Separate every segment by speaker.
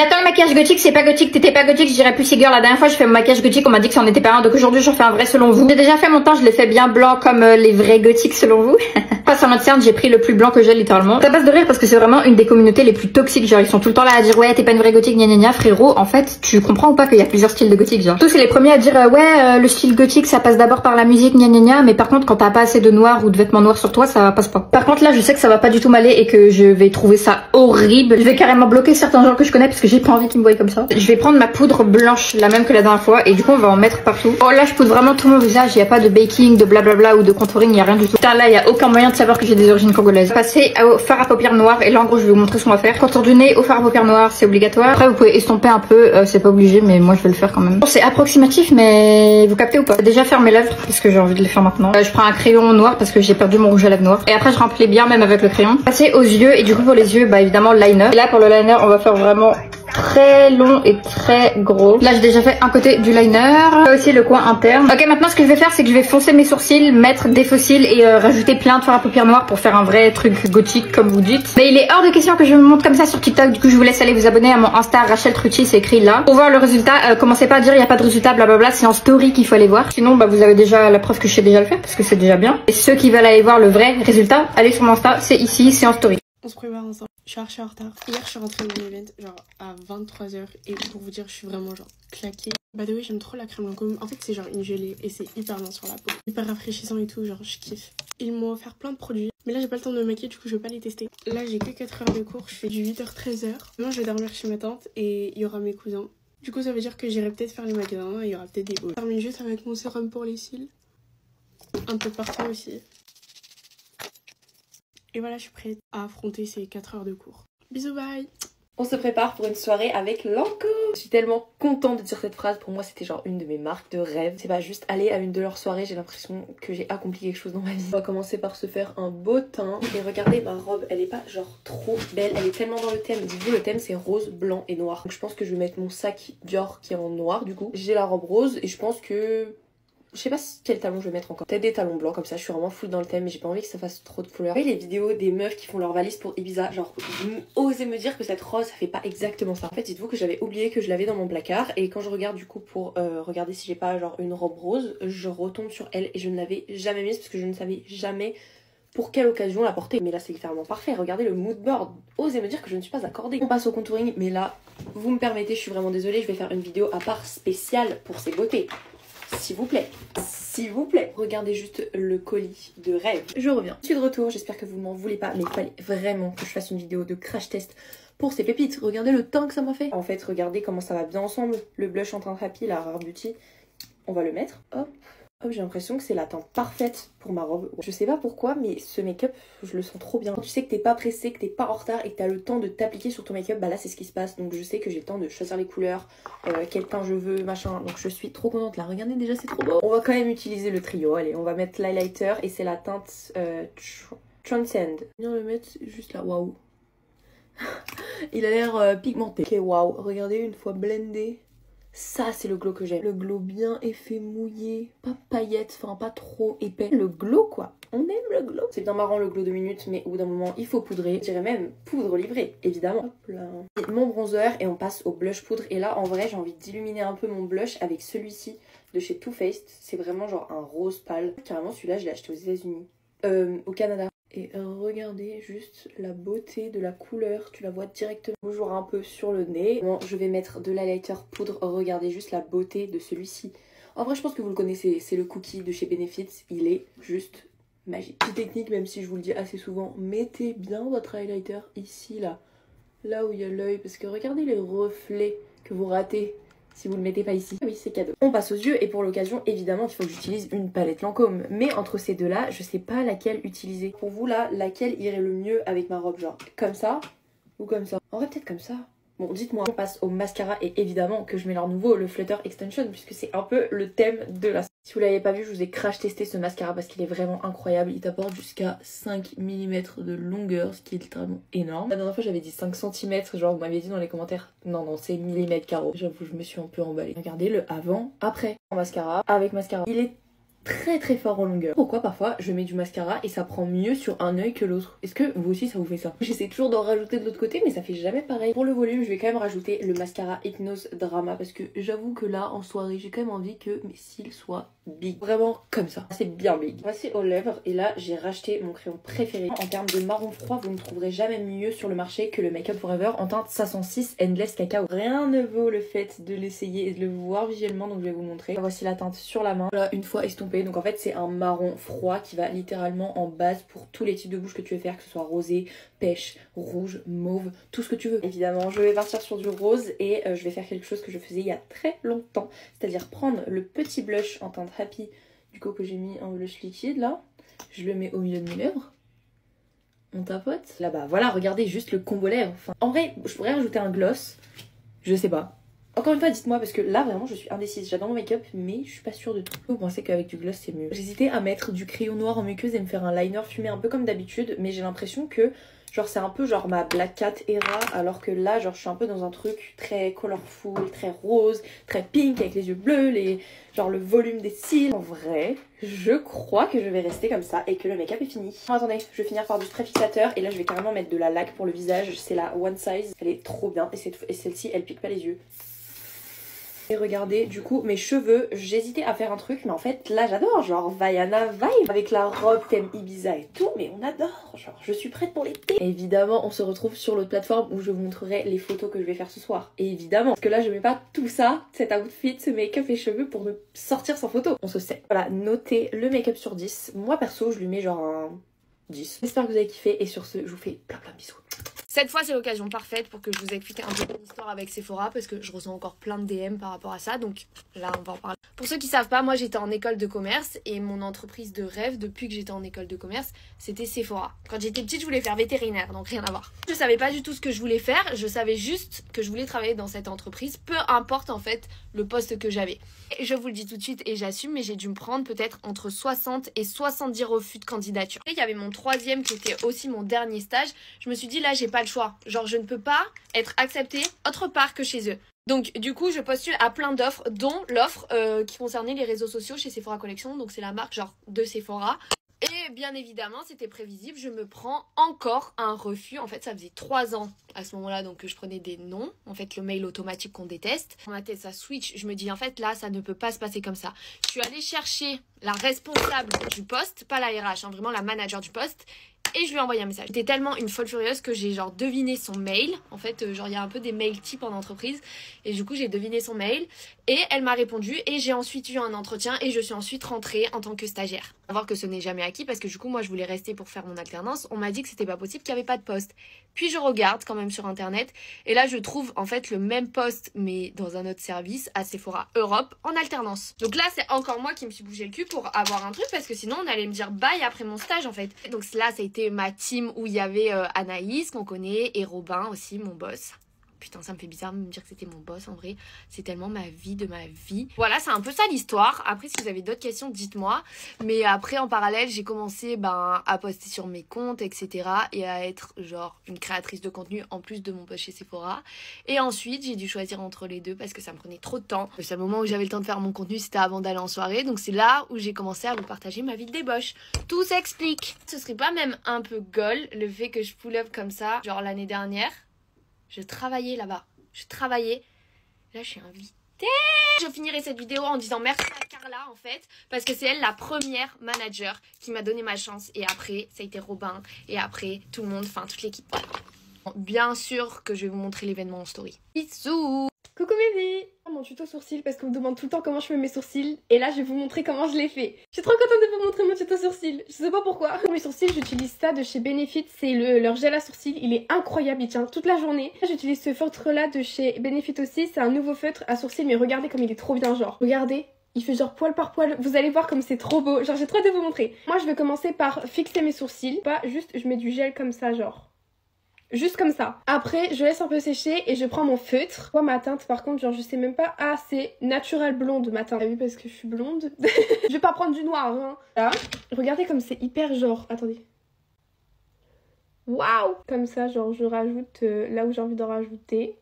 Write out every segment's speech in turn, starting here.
Speaker 1: J'attends le maquillage gothique, c'est pas gothique, t'étais pas gothique, je dirais plus girl. La dernière fois j'ai fait mon maquillage gothique, on m'a dit que ça en était pas un, donc aujourd'hui je refais un vrai selon vous. J'ai déjà fait mon teint, je l'ai fait bien blanc comme les vrais gothiques selon vous. Pas sur notre scène, j'ai pris le plus blanc que j'ai littéralement. Ça passe de rire parce que c'est vraiment une des communautés les plus toxiques, genre ils sont tout le temps là à dire ouais t'es pas une vraie gothique, gna gna gna. Frérot, en fait tu comprends ou pas qu'il y a plusieurs styles de gothique, genre. Tous c'est les premiers à dire ouais le style gothique ça passe d'abord par la musique, gna gna gna, mais par contre quand t'as pas assez de noir ou de vêtements noirs sur toi ça passe pas. Par contre là je sais que ça va pas du tout m'aller et que je vais trouver ça horrible. Je vais carrément bloquer certains gens que je connais parce que j'ai pas envie qu'ils me voient comme ça. Je vais prendre ma poudre blanche, la même que la dernière fois, et du coup on va en mettre partout. Oh là je poudre vraiment tout mon visage, il y a pas de baking, de blablabla ou de contouring, il y a rien du tout. Putain là il y a aucun moyen de savoir que j'ai des origines congolaises. Passer au fard à paupières noir et là en gros je vais vous montrer ce qu'on va faire. Contour du nez au fard à paupières noir c'est obligatoire. Après vous pouvez estomper un peu, c'est pas obligé mais moi je vais le faire quand même. Bon, c'est approximatif mais vous captez ou pas? Déjà faire mes lèvres parce que j'ai envie de les faire maintenant. Je prends un crayon noir parce que j'ai perdu mon rouge à lèvres noir. Et après je remplis bien même avec le crayon. Passer aux yeux et du coup pour les yeux bah évidemment le liner. Et là pour le liner on va faire vraiment très long et très gros. Là j'ai déjà fait un côté du liner, là aussi le coin interne. Ok maintenant ce que je vais faire c'est que je vais foncer mes sourcils, mettre des faux cils et rajouter plein de fard à paupières noires pour faire un vrai truc gothique comme vous dites. Mais il est hors de question que je me montre comme ça sur TikTok, du coup je vous laisse aller vous abonner à mon Insta Rachel Trucci, c'est écrit là. Pour voir le résultat, commencez pas à dire il n'y a pas de résultat blablabla, c'est en story qu'il faut aller voir. Sinon bah vous avez déjà la preuve que je sais déjà le faire parce que c'est déjà bien. Et ceux qui veulent aller voir le vrai résultat, allez sur mon Insta, c'est ici, c'est en story.
Speaker 2: On se prépare ensemble. Je suis archi en retard. Hier, je suis rentrée de mon event, genre à 23h. Et pour vous dire, je suis vraiment genre claquée. By the way, j'aime trop la crème Lancôme. En fait, c'est genre une gelée et c'est hyper bien sur la peau. Hyper rafraîchissant et tout, genre je kiffe. Ils m'ont offert plein de produits. Mais là, j'ai pas le temps de me maquiller, du coup, je vais pas les tester. Là, j'ai que 4 heures de cours. Je fais du 8h-13h. Moi, je vais dormir chez ma tante et il y aura mes cousins. Du coup, ça veut dire que j'irai peut-être faire les magasins et il y aura peut-être des hauts. Je termine juste avec mon sérum pour les cils. Un peu de parfum aussi. Et voilà, je suis prête à affronter ces 4 heures de cours. Bisous, bye!
Speaker 3: On se prépare pour une soirée avec Lancôme. Je suis tellement contente de dire cette phrase. Pour moi, c'était genre une de mes marques de rêve. C'est pas juste aller à une de leurs soirées. J'ai l'impression que j'ai accompli quelque chose dans ma vie. On va commencer par se faire un beau teint. Et regardez ma robe. Elle est pas genre trop belle. Elle est tellement dans le thème. Dites-vous, le thème c'est rose, blanc et noir. Donc je pense que je vais mettre mon sac Dior qui est en noir du coup. J'ai la robe rose et je pense que... je sais pas quel talon je vais mettre encore. Peut-être des talons blancs comme ça, je suis vraiment full dans le thème mais j'ai pas envie que ça fasse trop de couleurs. Vous voyez les vidéos des meufs qui font leur valise pour Ibiza, genre osez me dire que cette rose ça fait pas exactement ça. En fait dites-vous que j'avais oublié que je l'avais dans mon placard et quand je regarde du coup pour regarder si j'ai pas genre une robe rose, je retombe sur elle et je ne l'avais jamais mise parce que je ne savais jamais pour quelle occasion la porter. Mais là c'est littéralement parfait, regardez le mood board, osez me dire que je ne suis pas accordée. On passe au contouring mais là vous me permettez, je suis vraiment désolée, je vais faire une vidéo à part spéciale pour ces beautés. S'il vous plaît, s'il vous plaît. Regardez juste le colis de rêve. Je reviens. Je suis de retour, j'espère que vous m'en voulez pas, mais il fallait vraiment que je fasse une vidéo de crash test pour ces pépites. Regardez le teint que ça m'a fait. En fait, regardez comment ça va bien ensemble. Le blush en teinte happy, la Rare Beauty. On va le mettre. Hop. Hop, j'ai l'impression que c'est la teinte parfaite pour ma robe. Je sais pas pourquoi, mais ce make-up, je le sens trop bien. Quand tu sais que t'es pas pressé, que t'es pas en retard et que t'as le temps de t'appliquer sur ton make-up, bah là c'est ce qui se passe. Donc je sais que j'ai le temps de choisir les couleurs, quel teint je veux, machin. Donc je suis trop contente là. Regardez déjà, c'est trop beau. On va quand même utiliser le trio. Allez, on va mettre l'highlighter et c'est la teinte Transcend. Viens le mettre juste là. Waouh. Il a l'air pigmenté. Ok, waouh. Regardez une fois blendé. Ça c'est le glow que j'aime. Le glow bien effet mouillé, pas paillettes, enfin pas trop épais. Le glow quoi, on aime le glow. C'est bien marrant le glow 2 minutes mais au bout d'un moment il faut poudrer. Je dirais même poudre livrée évidemment. Hop là. Et mon bronzer et on passe au blush poudre. Et là en vrai j'ai envie d'illuminer un peu mon blush avec celui-ci de chez Too Faced. C'est vraiment genre un rose pâle. Carrément celui-là je l'ai acheté aux États-Unis. Au Canada. Et regardez juste la beauté de la couleur, tu la vois directement toujours un peu sur le nez. Bon, je vais mettre de l'highlighter poudre, regardez juste la beauté de celui-ci. En vrai je pense que vous le connaissez, c'est le cookie de chez Benefits, il est juste magique. Petite technique, même si je vous le dis assez souvent, mettez bien votre highlighter ici là où il y a l'œil, parce que regardez les reflets que vous ratez si vous le mettez pas ici. Oui, c'est cadeau. On passe aux yeux et pour l'occasion, évidemment, il faut que j'utilise une palette Lancôme. Mais entre ces deux-là, je sais pas laquelle utiliser. Pour vous, là, laquelle irait le mieux avec ma robe? Genre comme ça ou comme ça? En vrai, peut-être comme ça. Bon, dites-moi. On passe au mascara et évidemment que je mets leur nouveau, le Flutter Extension, puisque c'est un peu le thème de la... Si vous l'avez pas vu, je vous ai crash testé ce mascara parce qu'il est vraiment incroyable. Il t'apporte jusqu'à 5 mm de longueur, ce qui est littéralement énorme. La dernière fois, j'avais dit 5 cm, genre vous m'aviez dit dans les commentaires. Non, non, c'est millimètres carreaux. J'avoue, je me suis un peu emballée. Regardez le avant, après. En mascara, avec mascara. Il est très fort en longueur. Pourquoi parfois je mets du mascara et ça prend mieux sur un œil que l'autre? Est-ce que vous aussi ça vous fait ça? J'essaie toujours d'en rajouter de l'autre côté mais ça fait jamais pareil. Pour le volume je vais quand même rajouter le mascara Hypnose Drama parce que j'avoue que là en soirée j'ai quand même envie que mes cils soient big. Vraiment comme ça. C'est bien big. Voici aux lèvres et là j'ai racheté mon crayon préféré. En termes de marron froid vous ne trouverez jamais mieux sur le marché que le Make Up Forever en teinte 506 Endless Cacao. Rien ne vaut le fait de l'essayer et de le voir visuellement donc je vais vous montrer. Voici la teinte sur la main. Voilà, une fois estompée. Donc en fait c'est un marron froid qui va littéralement en base pour tous les types de bouches que tu veux faire, que ce soit rosé, pêche, rouge, mauve, tout ce que tu veux. Évidemment je vais partir sur du rose et je vais faire quelque chose que je faisais il y a très longtemps, c'est-à-dire prendre le petit blush en teinte Happy du coup que j'ai mis en blush liquide là, je le mets au milieu de mes lèvres, on tapote, là-bas, voilà, regardez juste le combo lèvres. Enfin, en vrai je pourrais rajouter un gloss, je sais pas. Encore une fois, dites-moi parce que là vraiment je suis indécise. J'adore mon make-up mais je suis pas sûre de tout. Vous pensez qu'avec du gloss c'est mieux? J'hésitais à mettre du crayon noir en muqueuse et me faire un liner fumé un peu comme d'habitude, mais j'ai l'impression que genre c'est un peu genre ma Black Cat era, alors que là genre je suis un peu dans un truc très colorful, très rose, très pink avec les yeux bleus, genre le volume des cils. En vrai, je crois que je vais rester comme ça et que le make-up est fini. Oh, attendez, je vais finir par du spray fixateur et là je vais carrément mettre de la laque pour le visage. C'est la One Size, elle est trop bien et celle-ci elle pique pas les yeux. Et regardez, du coup, mes cheveux, j'hésitais à faire un truc, mais en fait, là, j'adore, genre, Vaiana vibe, avec la robe thème Ibiza et tout, mais on adore, genre, je suis prête pour l'été. Évidemment, on se retrouve sur l'autre plateforme où je vous montrerai les photos que je vais faire ce soir. Et évidemment, parce que là, je mets pas tout ça, cet outfit, ce make-up et cheveux pour me sortir sans photo. On se sait. Voilà, notez le make-up sur 10. Moi, perso, je lui mets genre un 10. J'espère que vous avez kiffé, et sur ce, je vous fais plein de bisous.
Speaker 4: Cette fois, c'est l'occasion parfaite pour que je vous explique un peu l'histoire avec Sephora parce que je reçois encore plein de DM par rapport à ça. Donc là, on va en parler. Pour ceux qui savent pas, moi j'étais en école de commerce et mon entreprise de rêve depuis que j'étais en école de commerce, c'était Sephora. Quand j'étais petite, je voulais faire vétérinaire, donc rien à voir. Je savais pas du tout ce que je voulais faire, je savais juste que je voulais travailler dans cette entreprise, peu importe en fait le poste que j'avais. Et je vous le dis tout de suite et j'assume, mais j'ai dû me prendre peut-être entre 60 et 70 refus de candidature. Et il y avait mon troisième qui était aussi mon dernier stage. Je me suis dit là, j'ai pas le choix. Genre, je ne peux pas être acceptée autre part que chez eux. Donc du coup je postule à plein d'offres, dont l'offre qui concernait les réseaux sociaux chez Sephora Collection. Donc c'est la marque genre de Sephora. Et bien évidemment c'était prévisible, je me prends encore un refus. En fait ça faisait 3 ans à ce moment là donc que je prenais des noms. En fait le mail automatique qu'on déteste. Dans ma tête ça switch, je me dis en fait là ça ne peut pas se passer comme ça. Je suis allée chercher la responsable du poste, pas la RH, hein, vraiment la manager du poste. Et je lui ai envoyé un message. J'étais tellement une folle furieuse que j'ai genre deviné son mail. En fait, genre il y a un peu des mails types en entreprise. Et du coup, j'ai deviné son mail. Et elle m'a répondu. Et j'ai ensuite eu un entretien. Et je suis ensuite rentrée en tant que stagiaire. À voir que ce n'est jamais acquis parce que du coup, moi, je voulais rester pour faire mon alternance. On m'a dit que c'était pas possible, qu'il n'y avait pas de poste. Puis je regarde quand même sur internet. Et là, je trouve en fait le même poste, mais dans un autre service, à Sephora Europe, en alternance. Donc là, c'est encore moi qui me suis bougé le cul pour avoir un truc. Parce que sinon, on allait me dire bye après mon stage en fait. Donc là, ça a été ma team où il y avait Anaïs qu'on connaît et Robin aussi, mon boss. Putain, ça me fait bizarre de me dire que c'était mon boss en vrai. C'est tellement ma vie de ma vie. Voilà, c'est un peu ça l'histoire. Après, si vous avez d'autres questions, dites-moi. Mais après, en parallèle, j'ai commencé à poster sur mes comptes, etc. Et à être genre une créatrice de contenu en plus de mon post chez Sephora. Et ensuite, j'ai dû choisir entre les deux parce que ça me prenait trop de temps. Le seul moment où j'avais le temps de faire mon contenu, c'était avant d'aller en soirée. Donc c'est là où j'ai commencé à vous partager ma vie de débauche. Tout s'explique. Ce serait pas même un peu goal le fait que je pull up comme ça, genre l'année dernière? Je travaillais là-bas. Je travaillais. Là, je suis invitée. Je finirai cette vidéo en disant merci à Carla, en fait. Parce que c'est elle la première manager qui m'a donné ma chance. Et après, ça a été Robin. Et après, tout le monde, enfin, toute l'équipe. Voilà. Bien sûr que je vais vous montrer l'événement en story. Bisous!
Speaker 2: Coucou mes vies! Mon tuto sourcils parce qu'on me demande tout le temps comment je fais mes sourcils et là je vais vous montrer comment je les fais. Je suis trop contente de vous montrer mon tuto sourcils, je sais pas pourquoi. Pour mes sourcils j'utilise ça de chez Benefit, c'est leur gel à sourcils, il est incroyable, il tient toute la journée. J'utilise ce feutre là de chez Benefit aussi, c'est un nouveau feutre à sourcils mais regardez comme il est trop bien genre. Regardez, il fait genre poil par poil, vous allez voir comme c'est trop beau, genre j'ai trop hâte de vous montrer. Moi je vais commencer par fixer mes sourcils, pas juste je mets du gel comme ça genre. Juste comme ça. Après, je laisse un peu sécher et je prends mon feutre. Moi, ma teinte, par contre, genre, je sais même pas. Ah, c'est naturel blonde, ma teinte. Ah oui, parce que je suis blonde. Je vais pas prendre du noir, hein. Là. Regardez comme c'est hyper genre. Attendez. Waouh! Comme ça, genre, je rajoute là où j'ai envie d'en rajouter.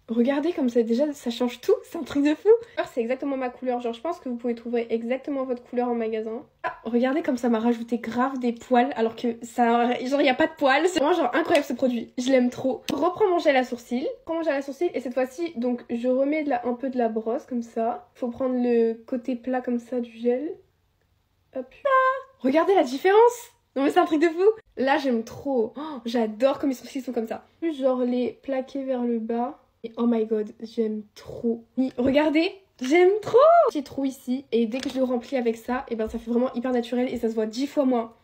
Speaker 2: Regardez comme ça, déjà ça change tout, c'est un truc de fou. C'est exactement ma couleur, genre je pense que vous pouvez trouver exactement votre couleur en magasin. Ah, regardez comme ça m'a rajouté grave des poils alors que ça, genre il y a pas de poils. C'est vraiment genre incroyable ce produit, je l'aime trop. Je reprends mon gel à sourcils, et cette fois-ci donc je remets un peu de la brosse comme ça. Faut prendre le côté plat comme ça du gel. Hop. Ah, regardez la différence. Non mais c'est un truc de fou. Là j'aime trop, oh, j'adore comme mes sourcils sont comme ça. Plus genre les plaquer vers le bas. Et oh my god, j'aime trop. Regardez, j'aime trop. J'ai trop ici et dès que je le remplis avec ça, et ben ça fait vraiment hyper naturel et ça se voit 10 fois moins.